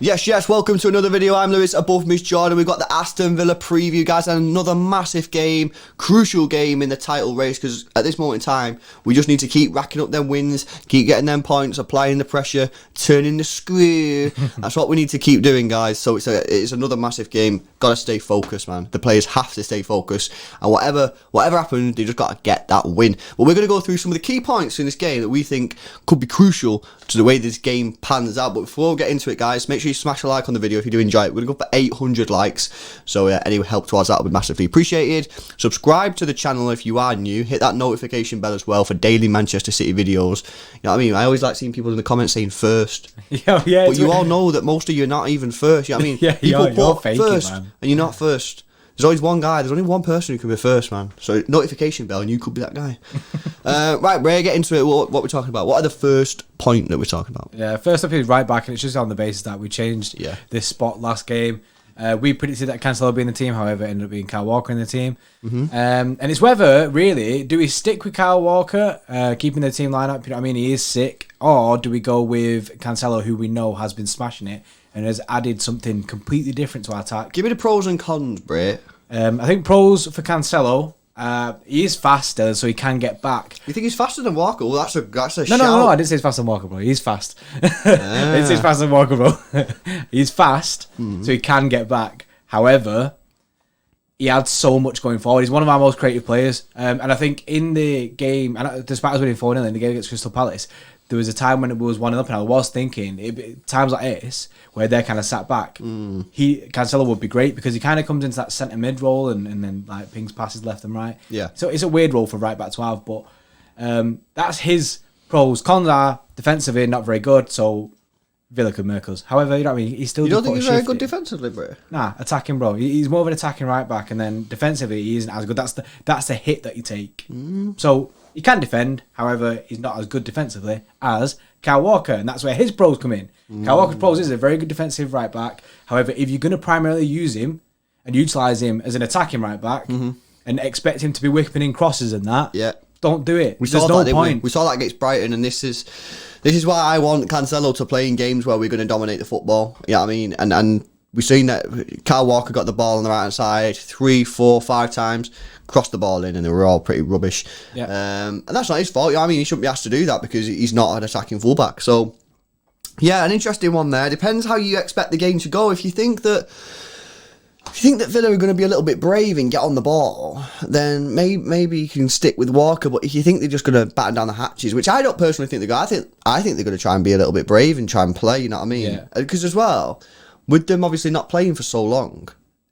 Yes, welcome to another video. I'm Lewis, above Miss Jordan. We've got the Aston Villa preview, guys, and another massive game, crucial game in the title race, because at this moment in time, we just need to keep racking up them wins, keep getting them points, applying the pressure, turning the screw. That's what we need to keep doing, guys. So it's another massive game. Got to stay focused, man. The players have to stay focused, and whatever happens, they just got to get that win. But we're going to go through some of the key points in this game that we think could be crucial to the way this game pans out. But before we get into it, guys, make sure you smash a like on the video if you do enjoy it. We're going to go for 800 likes, so any help towards that would be massively appreciated. Subscribe to the channel if you are new. Hit that notification bell as well for daily Manchester City videos. You know what I mean? I always like seeing people in the comments saying first. Yeah, but you all know that most of you are not even first. You know what I mean? Yeah, people you're put faking, first, man. and you're not first. There's always one guy. There's only one person who can be first, man. So notification bell, and you could be that guy. Right, Ray, get into it. What we're talking about? What are the first point that we're talking about? Yeah, first up is right back, and it's just on the basis that we changed this spot last game. We predicted that Cancelo would be in the team, however, it ended up being Kyle Walker in the team. And it's whether, really, do we stick with Kyle Walker, keeping the team lineup? You know what I mean? He is sick. Or do we go with Cancelo, who we know has been smashing it and has added something completely different to our attack? Give me the pros and cons, Bray. I think pros for Cancelo. He is faster, so he can get back. You think he's faster than Walker? Well, that's a shout. No, I didn't say he's faster than Walker, bro. He's fast. I didn't say he's faster than Walker, bro. He's fast, so he can get back. However, he had so much going forward. He's one of our most creative players. And I think in the game, and despite us winning 4-0 in the game against Crystal Palace, there was a time when it was 1-0 up, and I was thinking, times like this, where they're kind of sat back, Cancelo would be great, because he kind of comes into that centre mid role and then like pings passes left and right. Yeah. So it's a weird role for right back to have, but that's his pros. Cons are defensively not very good, so Villa could murk us. However, you know what I mean? He's still. You don't think he's very good defensively, bro? Nah, attacking, bro. He's more of an attacking right back, and then defensively he isn't as good. That's the hit that you take. So he can defend, however, he's not as good defensively as Kyle Walker, and that's where his pros come in. Kyle Walker's pros is a very good defensive right back. However, if you're going to primarily use him and utilise him as an attacking right back and expect him to be whipping in crosses and that, don't do it. There's no point. We saw that against Brighton, and this is why I want Cancelo to play in games where we're going to dominate the football. You know what I mean? And we've seen that Kyle Walker got the ball on the right hand side 3, 4, 5 times, crossed the ball in, and they were all pretty rubbish. Yeah. And that's not his fault. You know what I mean? He shouldn't be asked to do that because he's not an attacking fullback. So, yeah, an interesting one there. Depends how you expect the game to go. If you think that Villa are going to be a little bit brave and get on the ball, then maybe you can stick with Walker. But if you think they're just going to batten down the hatches, which I don't personally think they're going to, I think they're going to try and be a little bit brave and try and play, you know what I mean? Because as well, with them obviously not playing for so long,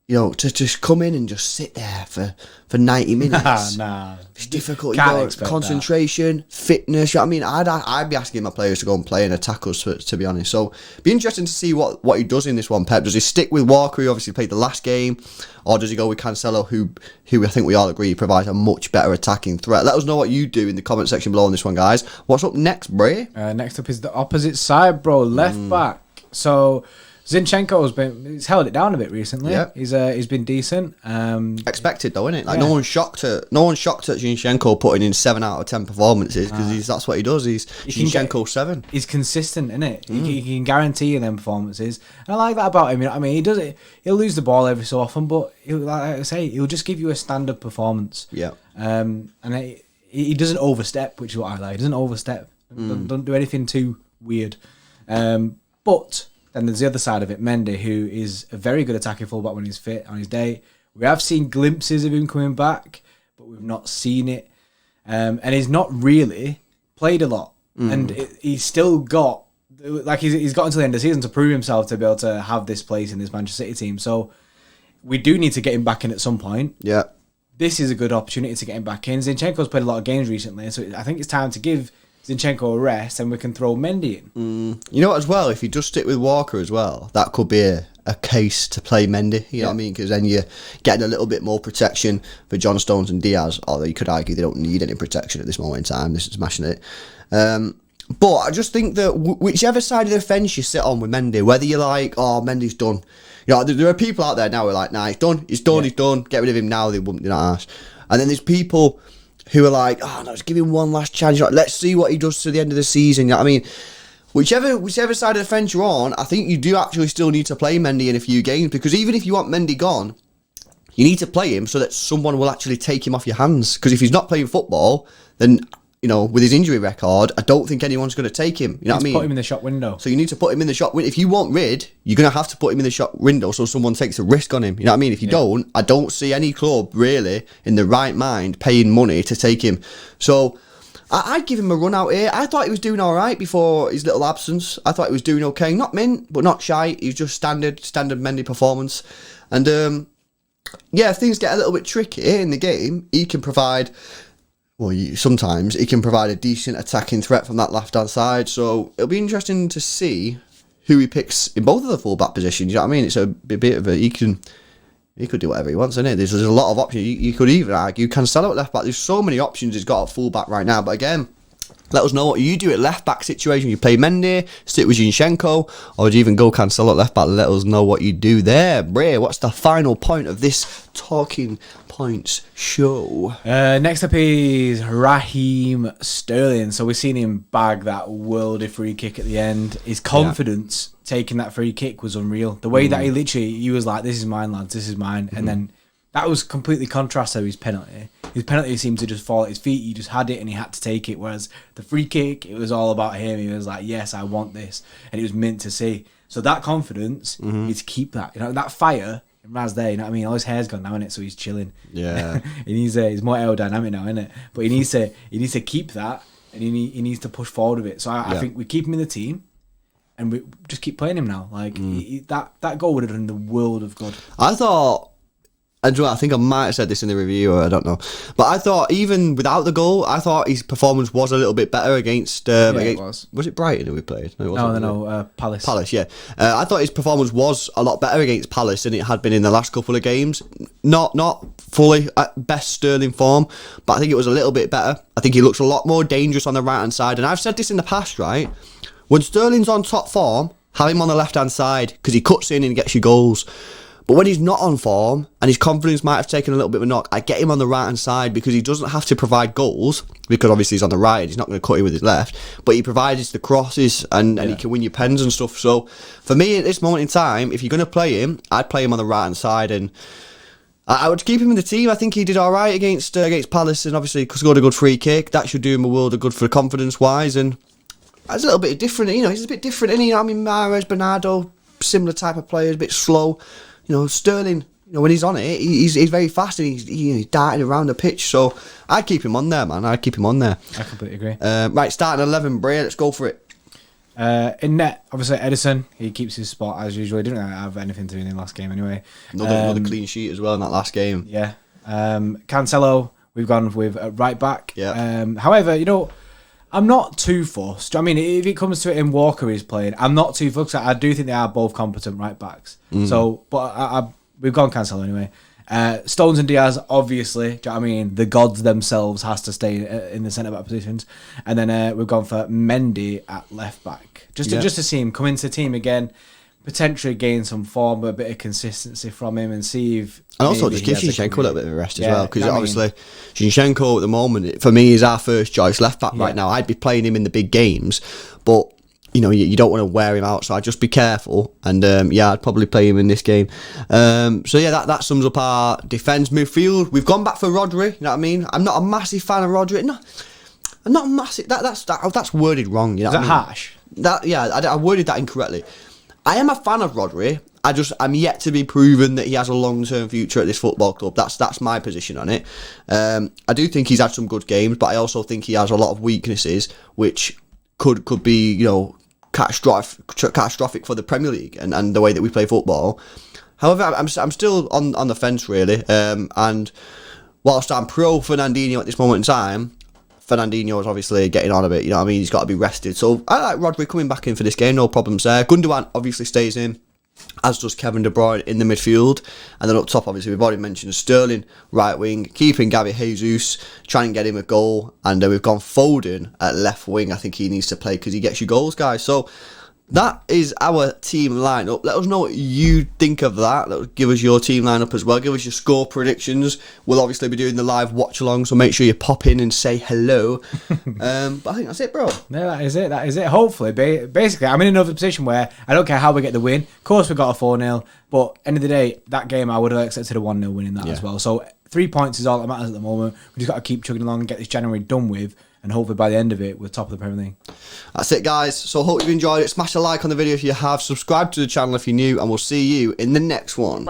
you know, to just come in and just sit there for 90 minutes. Nah. It's difficult. Can't You know, expect concentration, fitness. You know what I mean? I'd be asking my players to go and play and attack us, to be honest. So, be interesting to see what he does in this one, Pep. Does he stick with Walker, who obviously played the last game, or does he go with Cancelo, who I think we all agree provides a much better attacking threat? Let us know what you do in the comment section below on this one, guys. What's up next, Bray? Next up is the opposite side, bro. Left back. So Zinchenko's held it down a bit recently. Yeah. He's been decent. Expected though, isn't it? Like no one's shocked at Zinchenko putting in 7 out of 10 performances, because that's what he does. He's Zinchenko 7. He's consistent, isn't it? He can guarantee you them performances. And I like that about him. You know what I mean? He does it. He'll lose the ball every so often, but like I say, he'll just give you a standard performance. Yeah. And he doesn't overstep, which is what I like. He doesn't overstep. Don't do anything too weird. But then there's the other side of it, Mendy, who is a very good attacking fullback when he's fit on his day. We have seen glimpses of him coming back, but we've not seen it. And he's not really played a lot. And he's still got, like he's got until the end of the season to prove himself to be able to have this place in this Manchester City team. So we do need to get him back in at some point. Yeah. This is a good opportunity to get him back in. Zinchenko's played a lot of games recently, so I think it's time to give Zinchenko a rest, and we can throw Mendy in. You know what, as well, if you just stick with Walker as well, that could be a case to play Mendy, you know what I mean? Because then you're getting a little bit more protection for John Stones and Diaz, although you could argue they don't need any protection at this moment in time. This is smashing it. But I just think that whichever side of the fence you sit on with Mendy, whether you're like, oh, Mendy's done. You know, there are people out there now who are like, nah, he's done, get rid of him now, they're not asked. And then there's people who are like, oh, no, let's give him one last chance. Let's see what he does to the end of the season. You know what I mean? Whichever side of the fence you're on, I think you do actually still need to play Mendy in a few games, because even if you want Mendy gone, you need to play him so that someone will actually take him off your hands. Because if he's not playing football, then, you know, with his injury record, I don't think anyone's going to take him. You know what I mean? Put him in the shop window. So you need to put him in the shop window. If you want rid, you're going to have to put him in the shop window so someone takes a risk on him. You know what I mean? If you don't, I don't see any club really in the right mind paying money to take him. So I'd give him a run out here. I thought he was doing all right before his little absence. I thought he was doing okay. Not mint, but not shy. He was just standard Mendy performance. And yeah, if things get a little bit tricky in the game, he can provide... Well, sometimes he can provide a decent attacking threat from that left-hand side. So it'll be interesting to see who he picks in both of the full-back positions. You know what I mean? It's a bit of a... He could do whatever he wants, isn't it? There's a lot of options. You could even argue Cancelo at left-back. There's so many options he's got at full-back right now. But again, let us know what you do at left-back situation. You play Mendy, stick with Zinchenko, or do you even go Cancelo at left-back? Let us know what you do there. Bray, what's the final point of this Talking Points show? Next up is Raheem Sterling. So we've seen him bag that worldy free kick at the end. His confidence taking that free kick was unreal. The way that he was like, this is mine, lads, this is mine. And then that was completely contrast to his penalty. His penalty seemed to just fall at his feet. He just had it and he had to take it. Whereas the free kick, it was all about him. He was like, yes, I want this. And it was meant to see. So that confidence, you need to keep that. You know, that fire in Raz there, you know what I mean? All his hair's gone now, innit? So he's chilling. Yeah. He's more aerodynamic now, innit? But he needs to keep that, and he needs to push forward with it. So I think we keep him in the team, and we just keep playing him now. Like that goal would have done the world of good. I think I might have said this in the review, or I don't know. But I thought even without the goal, I thought his performance was a little bit better against... it was. Was it Brighton who we played? No, it wasn't. No, Palace. Palace, yeah. I thought his performance was a lot better against Palace than it had been in the last couple of games. Not fully at best Sterling form, but I think it was a little bit better. I think he looks a lot more dangerous on the right-hand side. And I've said this in the past, right? When Sterling's on top form, have him on the left-hand side, because he cuts in and gets you goals. But when he's not on form and his confidence might have taken a little bit of a knock, I get him on the right-hand side because he doesn't have to provide goals, because obviously he's on the right, he's not going to cut you with his left, but he provides the crosses and he can win your pens and stuff. So for me at this moment in time, if you're going to play him, I'd play him on the right-hand side, and I would keep him in the team. I think he did all right against Palace, and obviously scored a good free kick. That should do him a world of good for confidence-wise, and it's a little bit different. You know, he's a bit different, isn't he? I mean, Mahrez, Bernardo, similar type of players, a bit slow. You know, Sterling, you know, when he's on it, he's very fast and he's darting around the pitch. So I'd keep him on there, man. I'd keep him on there. I completely agree. Right, starting 11, Bray, let's go for it. In net, obviously Edison, he keeps his spot as usual. He didn't really have anything to do in the last game anyway. Another clean sheet as well in that last game. Yeah. Cancelo, we've gone with right back. Yeah. However, you know, I'm not too fussed. I mean, if it comes to it and Walker is playing, I'm not too fussed. I do think they are both competent right backs. So, but we've gone Cancelo anyway. Stones and Diaz, obviously, do you know what I mean? The gods themselves has to stay in the centre back positions. And then we've gone for Mendy at left back. Just to see him come into the team again, potentially gain some form, a bit of consistency from him, and see if... And also just give Zinchenko a little bit of a rest as well, because obviously Zinchenko at the moment, for me, is our first choice left back right now. I'd be playing him in the big games, but you know, you don't want to wear him out, so I'd just be careful. And I'd probably play him in this game. So yeah, that sums up our defence. Midfield, we've gone back for Rodri, you know what I mean? I'm not a massive fan of Rodri. No, I'm not massive. That's worded wrong, you know what I mean? Is that harsh? I worded that incorrectly. I am a fan of Rodri. I'm yet to be proven that he has a long-term future at this football club. That's my position on it. I do think he's had some good games, but I also think he has a lot of weaknesses, which could be, you know, catastrophic for the Premier League and the way that we play football. However, I'm still on the fence really. And whilst I'm pro Fernandinho at this moment in time, Fernandinho is obviously getting on a bit, you know what I mean? He's got to be rested. So I like Rodri coming back in for this game, no problems there. Gundogan obviously stays in, as does Kevin De Bruyne in the midfield. And then up top, obviously, we've already mentioned Sterling, right wing, keeping Gabby Jesus, trying to get him a goal. And we've gone Foden at left wing. I think he needs to play because he gets you goals, guys. So that is our team lineup. Let us know what you think of that. Give us your team lineup as well. Give us your score predictions. We'll obviously be doing the live watch along, so make sure you pop in and say hello. But I think that's it, bro. No, that is it. That is it. Hopefully, basically, I'm in another position where I don't care how we get the win. Of course, we got a 4-0, but end of the day, that game I would have accepted a 1-0 win in that as well. So 3 points is all that matters at the moment. We just got to keep chugging along and get this January done with. And hopefully by the end of it, we're top of the Premier League. That's it, guys. So hope you've enjoyed it. Smash a like on the video if you have. Subscribe to the channel if you're new. And we'll see you in the next one.